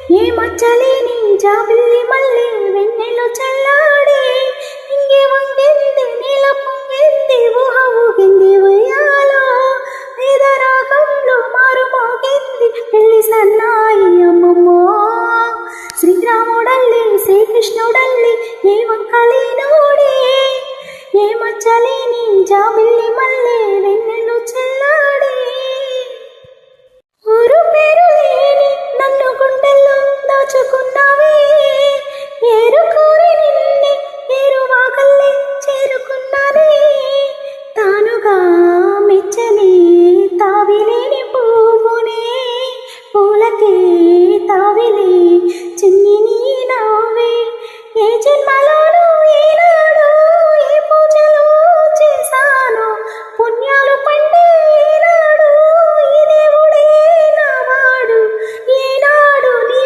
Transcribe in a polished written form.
ఏ మచ్చలేని జాబిల్లి మళ్ళీ వెన్నెలు చల్లాడి ఇంగే వంగింది నీల పొంగింది ఊహ ఊగింది ఉయ్యాలో వేద రాగంలో మారు మోగింది పెళ్లి సన్నాయి అమ్మమ్మో